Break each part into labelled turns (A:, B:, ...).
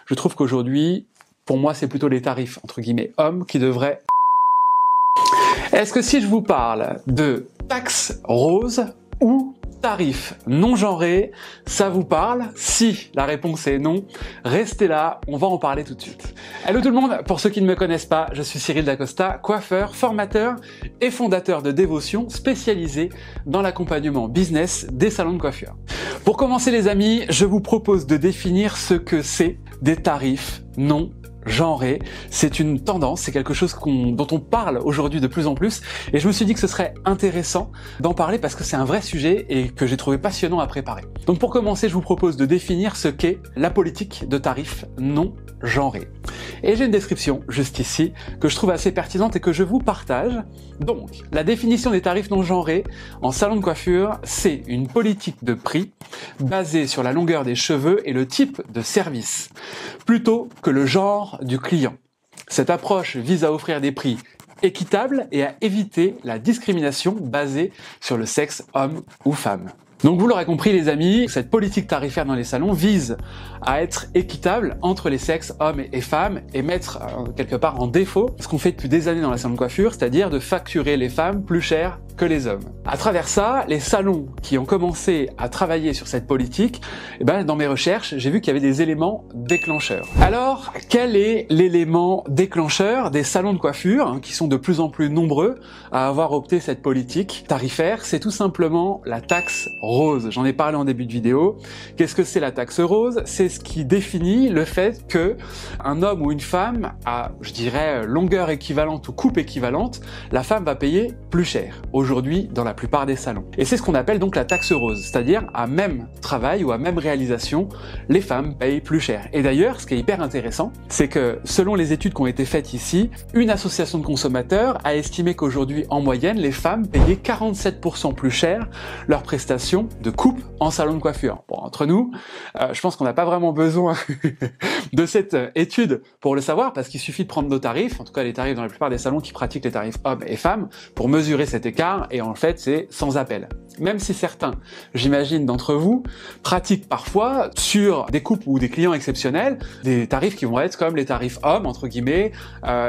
A: Je trouve qu'aujourd'hui, pour moi, c'est plutôt les tarifs, entre guillemets, hommes qui devraient... Est-ce que si je vous parle de taxe rose ou tarif non genré, ça vous parle? Si la réponse est non, restez là, on va en parler tout de suite. Hello tout le monde, pour ceux qui ne me connaissent pas, je suis Cyril Dacosta, coiffeur, formateur et fondateur de Dévotion spécialisé dans l'accompagnement business des salons de coiffure. Pour commencer les amis, je vous propose de définir ce que c'est des tarifs non genré. C'est une tendance, c'est quelque chose dont on parle aujourd'hui de plus en plus et je me suis dit que ce serait intéressant d'en parler parce que c'est un vrai sujet et que j'ai trouvé passionnant à préparer. Donc pour commencer, je vous propose de définir ce qu'est la politique de tarifs non genrés. Et j'ai une description juste ici que je trouve assez pertinente et que je vous partage. Donc, la définition des tarifs non genrés en salon de coiffure, c'est une politique de prix basée sur la longueur des cheveux et le type de service, plutôt que le genre du client. Cette approche vise à offrir des prix équitables et à éviter la discrimination basée sur le sexe homme ou femme. Donc vous l'aurez compris les amis, cette politique tarifaire dans les salons vise à être équitable entre les sexes hommes et femmes et mettre quelque part en défaut ce qu'on fait depuis des années dans la salon de coiffure, c'est-à-dire de facturer les femmes plus cher que les hommes. À travers ça, les salons qui ont commencé à travailler sur cette politique, dans mes recherches, j'ai vu qu'il y avait des éléments déclencheurs. Alors, quel est l'élément déclencheur des salons de coiffure, qui sont de plus en plus nombreux à avoir opté cette politique tarifaire? C'est tout simplement la taxe rose. J'en ai parlé en début de vidéo. Qu'est-ce que c'est la taxe rose? C'est ce qui définit le fait que un homme ou une femme à, je dirais, longueur équivalente ou coupe équivalente, la femme va payer plus cher aujourd'hui dans la plupart des salons. Et c'est ce qu'on appelle donc la taxe rose, c'est-à-dire à même travail ou à même réalisation, les femmes payent plus cher. Et d'ailleurs, ce qui est hyper intéressant, c'est que selon les études qui ont été faites ici, une association de consommateurs a estimé qu'aujourd'hui, en moyenne, les femmes payaient 47% plus cher leurs prestations de coupe en salon de coiffure. Bon, entre nous, je pense qu'on n'a pas vraiment besoin de cette étude pour le savoir, parce qu'il suffit de prendre nos tarifs, en tout cas les tarifs dans la plupart des salons qui pratiquent les tarifs hommes et femmes, pour mesurer cet écart, et en fait c'est sans appel. Même si certains, j'imagine d'entre vous, pratiquent parfois sur des coupes ou des clients exceptionnels, des tarifs qui vont être comme les tarifs hommes, entre guillemets,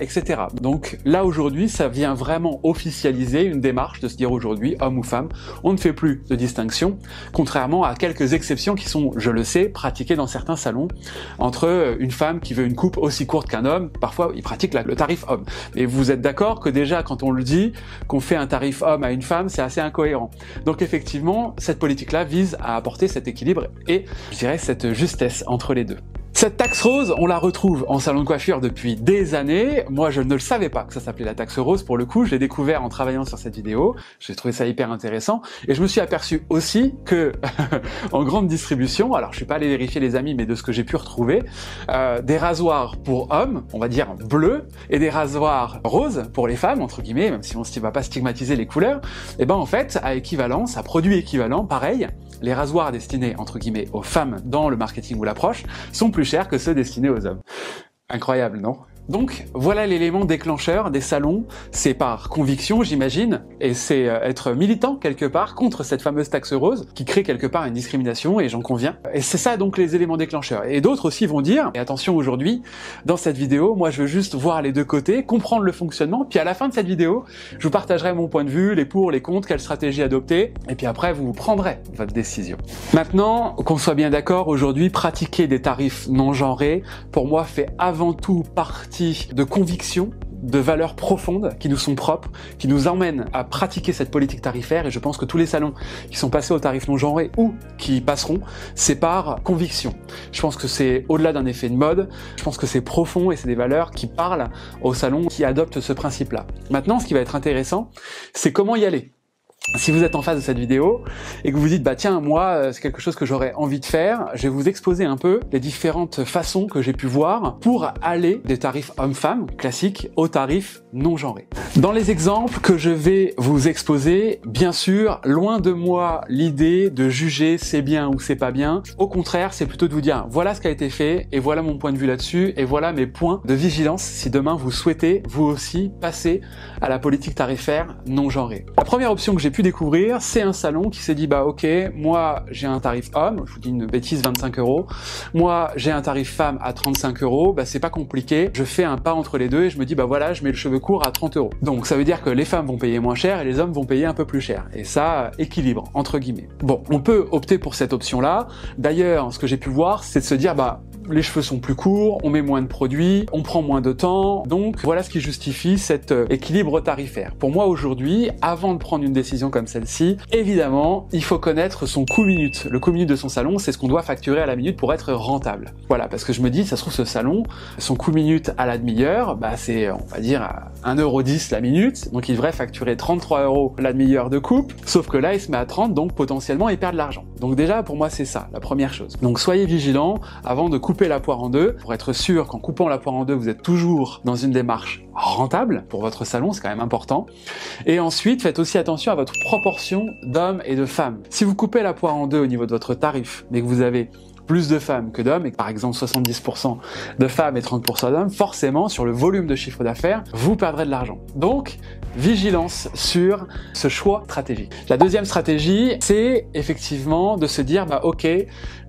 A: etc. Donc là aujourd'hui, ça vient vraiment officialiser une démarche de se dire aujourd'hui, homme ou femme, on ne fait plus de distinction, contrairement à quelques exceptions qui sont, je le sais, pratiquées dans certains salons, entre une femme qui veut une coupe aussi courte qu'un homme, parfois ils pratiquent le tarif homme. Et vous êtes d'accord que déjà quand on le dit, qu'on fait un tarif homme à une femme, c'est assez incohérent. Donc effectivement, cette politique-là vise à apporter cet équilibre et, je dirais, cette justesse entre les deux. Cette taxe rose, on la retrouve en salon de coiffure depuis des années. Moi, je ne le savais pas que ça s'appelait la taxe rose. Pour le coup, je l'ai découvert en travaillant sur cette vidéo. J'ai trouvé ça hyper intéressant. Et je me suis aperçu aussi que, en grande distribution, alors je suis pas allé vérifier les amis, mais de ce que j'ai pu retrouver, des rasoirs pour hommes, on va dire bleus, et des rasoirs roses pour les femmes, entre guillemets, même si on ne va pas stigmatiser les couleurs, et en fait, à équivalence, à produit équivalent, pareil, les rasoirs destinés, entre guillemets, aux femmes dans le marketing ou l'approche sont plus chers que ceux destinés aux hommes. Incroyable, non ? Donc voilà l'élément déclencheur des salons, c'est par conviction j'imagine, et c'est être militant quelque part contre cette fameuse taxe rose qui crée quelque part une discrimination, et j'en conviens. Et c'est ça donc les éléments déclencheurs. Et d'autres aussi vont dire, et attention aujourd'hui, dans cette vidéo, moi je veux juste voir les deux côtés, comprendre le fonctionnement, puis à la fin de cette vidéo, je vous partagerai mon point de vue, les pour, les contre, quelle stratégie adopter, et puis après vous prendrez votre décision. Maintenant, qu'on soit bien d'accord, aujourd'hui pratiquer des tarifs non genrés, pour moi fait avant tout partie de convictions, de valeurs profondes qui nous sont propres, qui nous emmènent à pratiquer cette politique tarifaire, et je pense que tous les salons qui sont passés aux tarifs non genrés ou qui y passeront, c'est par conviction. Je pense que c'est au-delà d'un effet de mode, je pense que c'est profond et c'est des valeurs qui parlent aux salons qui adoptent ce principe-là. Maintenant, ce qui va être intéressant, c'est comment y aller. Si vous êtes en face de cette vidéo et que vous vous dites bah tiens moi c'est quelque chose que j'aurais envie de faire, je vais vous exposer un peu les différentes façons que j'ai pu voir pour aller des tarifs hommes-femmes classiques aux tarifs non genrés. Dans les exemples que je vais vous exposer, bien sûr, loin de moi l'idée de juger c'est bien ou c'est pas bien. Au contraire, c'est plutôt de vous dire voilà ce qui a été fait et voilà mon point de vue là-dessus et voilà mes points de vigilance si demain vous souhaitez vous aussi passer à la politique tarifaire non genrée. La première option que j'ai pu découvrir, c'est un salon qui s'est dit bah ok, moi j'ai un tarif homme, je vous dis une bêtise, 25 €, moi j'ai un tarif femme à 35 €, bah c'est pas compliqué, je fais un pas entre les deux et je me dis bah voilà, je mets le cheveu court à 30 €. Donc ça veut dire que les femmes vont payer moins cher et les hommes vont payer un peu plus cher. Et ça, équilibre, entre guillemets. Bon, on peut opter pour cette option-là. D'ailleurs, ce que j'ai pu voir, c'est de se dire bah les cheveux sont plus courts, on met moins de produits, on prend moins de temps, donc voilà ce qui justifie cet équilibre tarifaire. Pour moi aujourd'hui, avant de prendre une décision comme celle-ci, évidemment, il faut connaître son coût minute. Le coût minute de son salon, c'est ce qu'on doit facturer à la minute pour être rentable. Voilà, parce que je me dis, ça se trouve ce salon, son coût minute à la demi-heure, bah c'est, on va dire, à 1,10 € la minute, donc il devrait facturer 33 € la demi-heure de coupe, sauf que là, il se met à 30, donc potentiellement, il perd de l'argent. Donc déjà, pour moi, c'est ça, la première chose. Donc soyez vigilants avant de couper la poire en deux, pour être sûr qu'en coupant la poire en deux, vous êtes toujours dans une démarche rentable pour votre salon, c'est quand même important. Et ensuite, faites aussi attention à votre proportion d'hommes et de femmes. Si vous coupez la poire en deux au niveau de votre tarif, mais que vous avez plus de femmes que d'hommes, et que par exemple 70% de femmes et 30% d'hommes, forcément, sur le volume de chiffre d'affaires, vous perdrez de l'argent. Donc, vigilance sur ce choix stratégique. La deuxième stratégie, c'est effectivement de se dire, bah ok,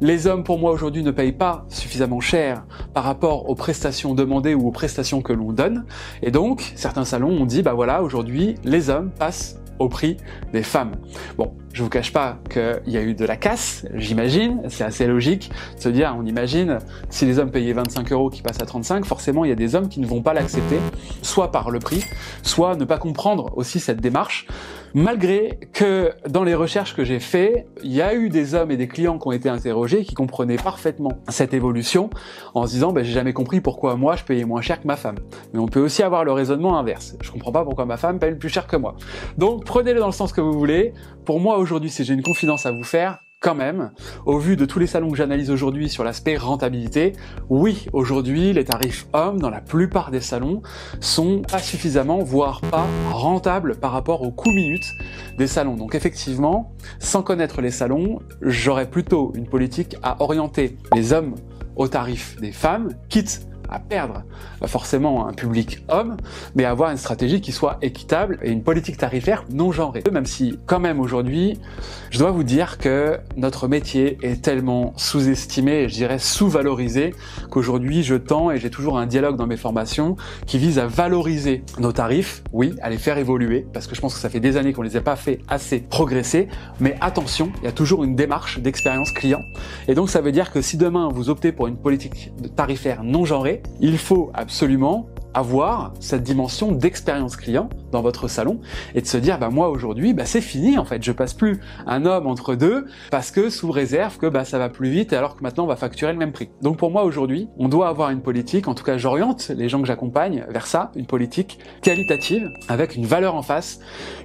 A: les hommes pour moi aujourd'hui ne payent pas suffisamment cher par rapport aux prestations demandées ou aux prestations que l'on donne, et donc certains salons ont dit, bah voilà, aujourd'hui, les hommes passent au prix des femmes. Bon, je vous cache pas qu'il y a eu de la casse, j'imagine, c'est assez logique de se dire, on imagine, si les hommes payaient 25 € qui passent à 35, forcément il y a des hommes qui ne vont pas l'accepter, soit par le prix, soit ne pas comprendre aussi cette démarche, malgré que dans les recherches que j'ai fait, il y a eu des hommes et des clients qui ont été interrogés qui comprenaient parfaitement cette évolution en se disant, j'ai jamais compris pourquoi moi je payais moins cher que ma femme. Mais on peut aussi avoir le raisonnement inverse. Je comprends pas pourquoi ma femme paye plus cher que moi. Donc prenez-le dans le sens que vous voulez. Pour moi aujourd'hui, si j'ai une confidence à vous faire, quand même, au vu de tous les salons que j'analyse aujourd'hui sur l'aspect rentabilité, oui, aujourd'hui, les tarifs hommes, dans la plupart des salons, sont pas suffisamment, voire pas rentables par rapport au coût minute des salons. Donc effectivement, sans connaître les salons, j'aurais plutôt une politique à orienter les hommes au tarif des femmes, quitte à perdre forcément un public homme, mais avoir une stratégie qui soit équitable et une politique tarifaire non genrée. Même si, quand même aujourd'hui, je dois vous dire que notre métier est tellement sous-estimé et je dirais sous-valorisé qu'aujourd'hui je tends et j'ai toujours un dialogue dans mes formations qui vise à valoriser nos tarifs, oui, à les faire évoluer, parce que je pense que ça fait des années qu'on les a pas fait assez progresser, mais attention, il y a toujours une démarche d'expérience client, et donc ça veut dire que si demain vous optez pour une politique tarifaire non genrée, il faut absolument avoir cette dimension d'expérience client dans votre salon et de se dire moi aujourd'hui c'est fini en fait, je passe plus un homme entre deux parce que sous réserve que ça va plus vite alors que maintenant on va facturer le même prix. Donc pour moi aujourd'hui, on doit avoir une politique, en tout cas j'oriente les gens que j'accompagne vers ça, une politique qualitative avec une valeur en face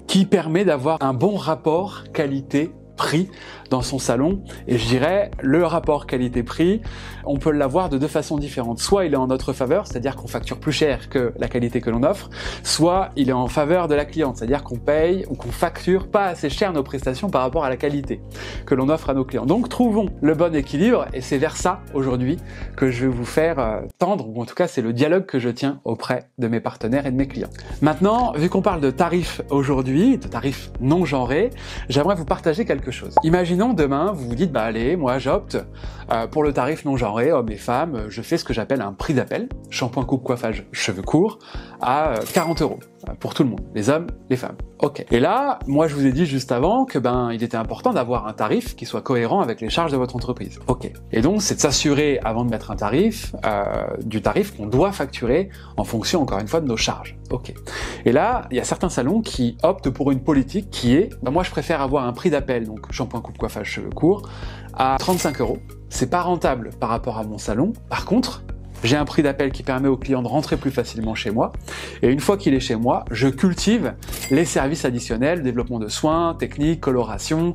A: qui permet d'avoir un bon rapport qualité-prix dans son salon, et je dirais le rapport qualité-prix, on peut l'avoir de deux façons différentes. Soit il est en notre faveur, c'est-à-dire qu'on facture plus cher que la qualité que l'on offre, soit il est en faveur de la cliente, c'est-à-dire qu'on paye ou qu'on facture pas assez cher nos prestations par rapport à la qualité que l'on offre à nos clients. Donc trouvons le bon équilibre, et c'est vers ça aujourd'hui que je vais vous faire tendre, ou en tout cas c'est le dialogue que je tiens auprès de mes partenaires et de mes clients. Maintenant, vu qu'on parle de tarifs aujourd'hui, de tarifs non genrés, j'aimerais vous partager quelque chose. Imaginons demain, vous vous dites, allez, moi j'opte pour le tarif non genré, hommes et femmes, je fais ce que j'appelle un prix d'appel, shampoing, coupe, coiffage, cheveux courts, à 40 € pour tout le monde, les hommes, les femmes. Ok. Et là, moi je vous ai dit juste avant que il était important d'avoir un tarif qui soit cohérent avec les charges de votre entreprise. Ok. Et donc c'est de s'assurer avant de mettre un tarif, du tarif qu'on doit facturer en fonction encore une fois de nos charges. Ok. Et là, il y a certains salons qui optent pour une politique qui est, moi je préfère avoir un prix d'appel, donc shampoing, coupe, coiffage, cheveux courts, à 35 €. C'est pas rentable par rapport à mon salon. Par contre, j'ai un prix d'appel qui permet au client de rentrer plus facilement chez moi. Et une fois qu'il est chez moi, je cultive les services additionnels, développement de soins, techniques, coloration,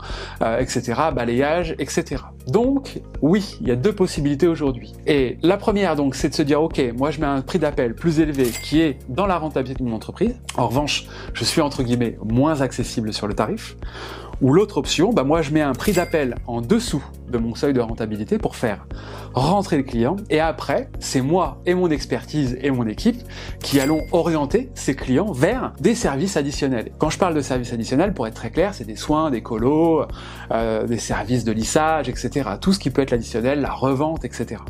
A: etc., balayage, etc. Donc, oui, il y a deux possibilités aujourd'hui. Et la première, donc, c'est de se dire, ok, moi je mets un prix d'appel plus élevé qui est dans la rentabilité de mon entreprise. En revanche, je suis entre guillemets moins accessible sur le tarif. Ou l'autre option, moi je mets un prix d'appel en dessous de mon seuil de rentabilité pour faire rentrer le client, et après, c'est moi et mon expertise et mon équipe qui allons orienter ces clients vers des services additionnels. Quand je parle de services additionnels, pour être très clair, c'est des soins, des colos, des services de lissage, etc. Tout ce qui peut être l'additionnel, la revente, etc.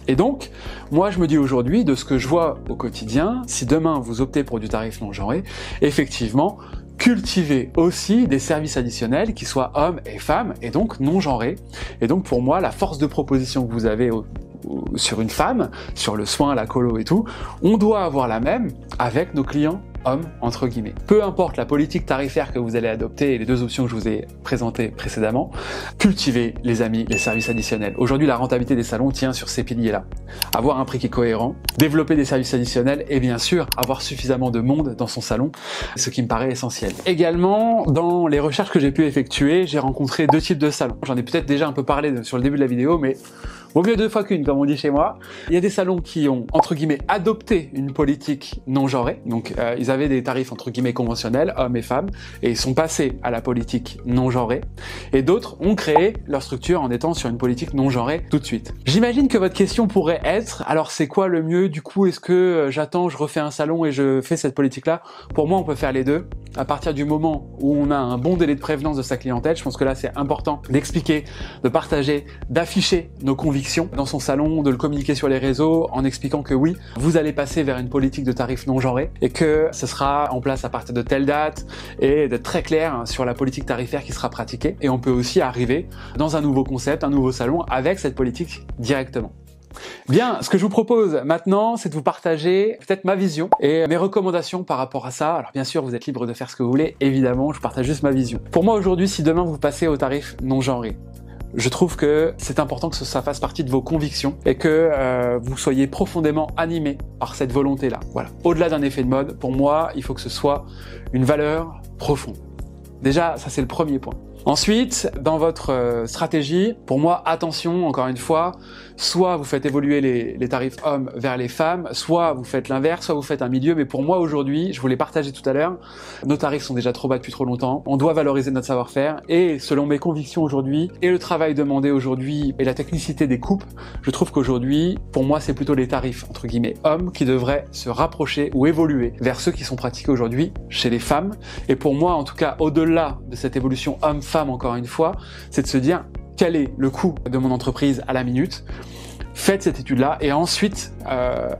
A: Et donc, moi je me dis aujourd'hui, de ce que je vois au quotidien, si demain vous optez pour du tarif non genré, effectivement, cultiver aussi des services additionnels qui soient hommes et femmes, et donc non genrés. Et donc pour moi, la force de proposition que vous avez sur une femme, sur le soin, la colo et tout, on doit avoir la même avec nos clients hommes, entre guillemets. Peu importe la politique tarifaire que vous allez adopter et les deux options que je vous ai présentées précédemment, cultivez, les amis, les services additionnels. Aujourd'hui, la rentabilité des salons tient sur ces piliers-là. Avoir un prix qui est cohérent, développer des services additionnels et bien sûr, avoir suffisamment de monde dans son salon, ce qui me paraît essentiel. Également, dans les recherches que j'ai pu effectuer, j'ai rencontré deux types de salons. J'en ai peut-être déjà un peu parlé sur le début de la vidéo, mais vaut mieux deux fois qu'une, comme on dit chez moi. Il y a des salons qui ont, entre guillemets, adopté une politique non genrée. Donc, ils avaient des tarifs, entre guillemets, conventionnels, hommes et femmes, et ils sont passés à la politique non genrée. Et d'autres ont créé leur structure en étant sur une politique non genrée tout de suite. J'imagine que votre question pourrait être, alors c'est quoi le mieux? Du coup, est-ce que j'attends, je refais un salon et je fais cette politique-là? Pour moi, on peut faire les deux. À partir du moment où on a un bon délai de prévenance de sa clientèle, je pense que là, c'est important d'expliquer, de partager, d'afficher nos convictions dans son salon, de le communiquer sur les réseaux en expliquant que oui, vous allez passer vers une politique de tarifs non genrés et que ce sera en place à partir de telle date et d'être très clair sur la politique tarifaire qui sera pratiquée. Et on peut aussi arriver dans un nouveau concept, un nouveau salon avec cette politique directement. Bien, ce que je vous propose maintenant, c'est de vous partager peut-être ma vision et mes recommandations par rapport à ça. Alors bien sûr, vous êtes libre de faire ce que vous voulez, évidemment, je vous partage juste ma vision. Pour moi aujourd'hui, si demain vous passez au tarif non genré, je trouve que c'est important que ça fasse partie de vos convictions et que vous soyez profondément animé par cette volonté-là. Voilà. Au-delà d'un effet de mode, pour moi, il faut que ce soit une valeur profonde. Déjà, ça c'est le premier point. Ensuite, dans votre stratégie, pour moi, attention, encore une fois, soit vous faites évoluer les tarifs hommes vers les femmes, soit vous faites l'inverse, soit vous faites un milieu. Mais pour moi, aujourd'hui, je vous l'ai partagé tout à l'heure, nos tarifs sont déjà trop bas depuis trop longtemps. On doit valoriser notre savoir-faire et selon mes convictions aujourd'hui et le travail demandé aujourd'hui et la technicité des coupes, je trouve qu'aujourd'hui, pour moi, c'est plutôt les tarifs, entre guillemets, hommes qui devraient se rapprocher ou évoluer vers ceux qui sont pratiqués aujourd'hui chez les femmes. Et pour moi, en tout cas, au-delà de cette évolution homme-femme, encore une fois, c'est de se dire quel est le coût de mon entreprise à la minute. Faites cette étude-là et ensuite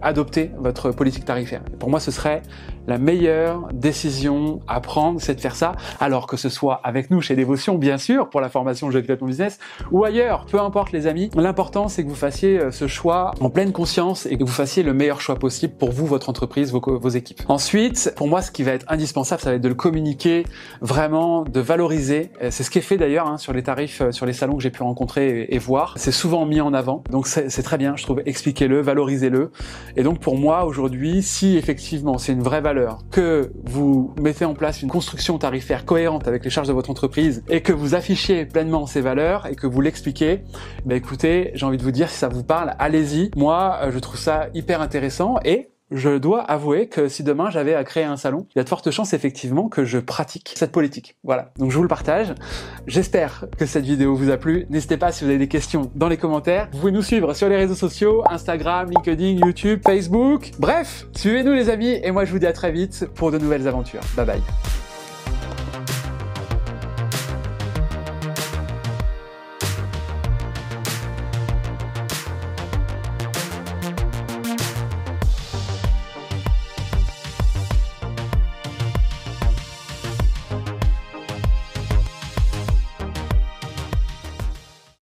A: adoptez votre politique tarifaire. Pour moi, ce serait la meilleure décision à prendre, c'est de faire ça, alors que ce soit avec nous chez Dévotion, bien sûr, pour la formation Je pilote mon business, ou ailleurs, peu importe les amis. L'important, c'est que vous fassiez ce choix en pleine conscience et que vous fassiez le meilleur choix possible pour vous, votre entreprise, vos équipes. Ensuite, pour moi, ce qui va être indispensable, ça va être de le communiquer, vraiment, de valoriser. C'est ce qui est fait d'ailleurs sur les tarifs, sur les salons que j'ai pu rencontrer et voir. C'est souvent mis en avant, donc c'est très bien, je trouve. Expliquez-le, valorisez-le. Et donc pour moi, aujourd'hui, si effectivement c'est une vraie valeur, que vous mettez en place une construction tarifaire cohérente avec les charges de votre entreprise et que vous affichiez pleinement ces valeurs et que vous l'expliquez, écoutez, j'ai envie de vous dire, si ça vous parle, allez-y. Moi, je trouve ça hyper intéressant et je dois avouer que si demain j'avais à créer un salon, il y a de fortes chances effectivement que je pratique cette politique. Voilà, donc je vous le partage. J'espère que cette vidéo vous a plu. N'hésitez pas si vous avez des questions dans les commentaires. Vous pouvez nous suivre sur les réseaux sociaux, Instagram, LinkedIn, YouTube, Facebook. Bref, suivez-nous les amis et moi je vous dis à très vite pour de nouvelles aventures. Bye bye.